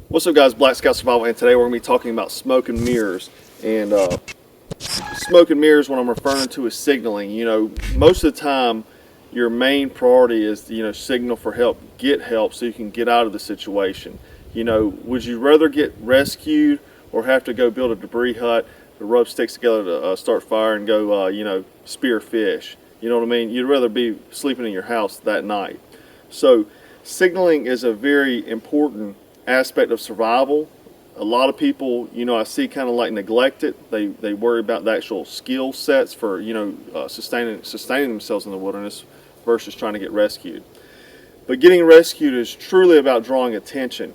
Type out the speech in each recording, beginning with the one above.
What's up, guys? Black Scout Survival, and today we're going to be talking about smoke and mirrors. And smoke and mirrors, what I'm referring to is signaling. Most of the time, your main priority is, signal for help, get help so you can get out of the situation. Would you rather get rescued or have to go build a debris hut, rub sticks together to start fire and go, spear fish? You know what I mean? You'd rather be sleeping in your house that night. So signaling is a very important aspect of survival. A lot of people, I see kind of like neglect it. They worry about the actual skill sets for, sustaining themselves in the wilderness versus trying to get rescued. But getting rescued is truly about drawing attention,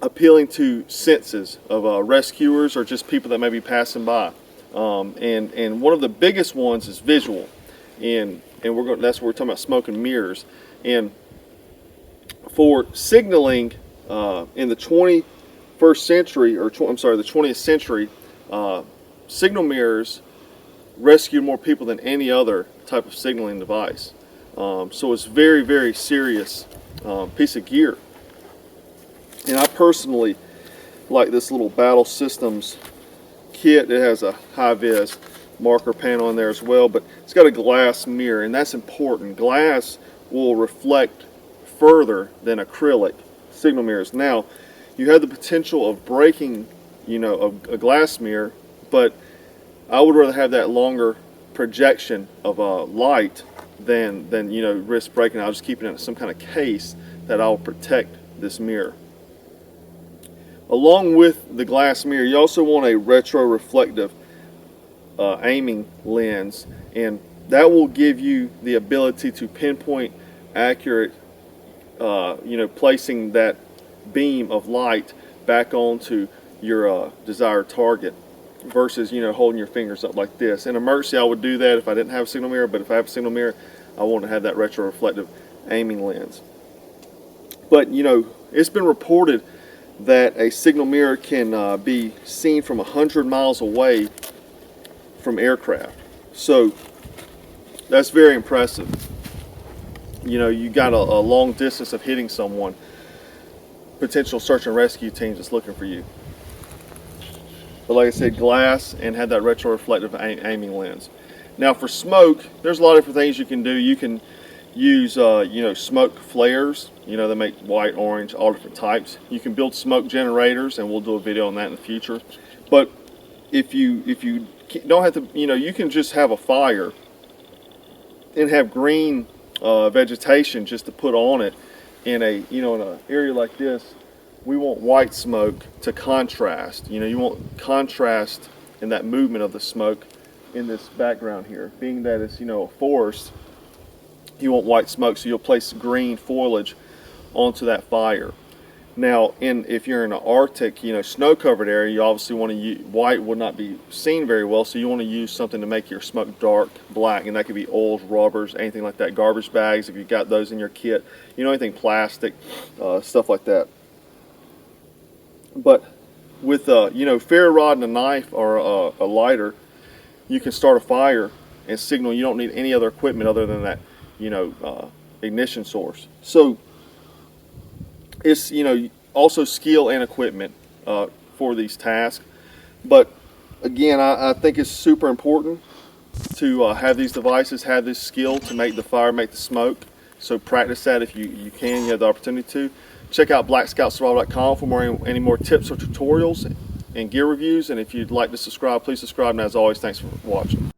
appealing to senses of rescuers or just people that may be passing by. And one of the biggest ones is visual. And that's what we're talking about, smoke and mirrors. And for signaling in the 21st century, the 20th century, signal mirrors rescued more people than any other type of signaling device. So it's very, very serious piece of gear. And I personally like this little Battle Systems kit. It has a high-vis marker panel in there as well, but it's got a glass mirror, and that's important. Glass will reflect further than acrylic signal mirrors. Now, you have the potential of breaking, a glass mirror, but I would rather have that longer projection of light than risk breaking. I'll just keep it in some kind of case that I'll protect this mirror. Along with the glass mirror, you also want a retroreflective aiming lens, and that will give you the ability to pinpoint accurate placing that beam of light back onto your desired target versus holding your fingers up like this. In emergency, I would do that if I didn't have a signal mirror, but if I have a signal mirror, I want to have that retroreflective aiming lens. But it's been reported that a signal mirror can be seen from 100 miles away from aircraft. So that's very impressive. You got a long distance of hitting someone, potential search and rescue teams that's looking for you. But like I said, glass, and had that retroreflective aiming lens. Now for smoke, there's a lot of different things you can do. You can use smoke flares. They make white, orange, all different types. You can build smoke generators, and we'll do a video on that in the future. But if you don't have to, you can just have a fire and have green vegetation just to put on it in in an area like this. We want white smoke to contrast. You want contrast in that movement of the smoke in this background here. Being that it's a forest, you want white smoke, so you'll place green foliage onto that fire. Now, if you're in an Arctic, snow-covered area, you obviously want to use white. Would not be seen very well, so you want to use something to make your smoke dark black, and that could be oils, rubbers, anything like that. Garbage bags, if you've got those in your kit, anything plastic, stuff like that. But with ferro rod and a knife or a lighter, you can start a fire and signal. You don't need any other equipment other than that, ignition source. So it's also skill and equipment for these tasks. But again, I think it's super important to have these devices, have this skill to make the fire, make the smoke. So practice that if you can, you have the opportunity to. Check out blackscoutsurvival.com for any more tips or tutorials and gear reviews. And if you'd like to subscribe, please subscribe. And as always, thanks for watching.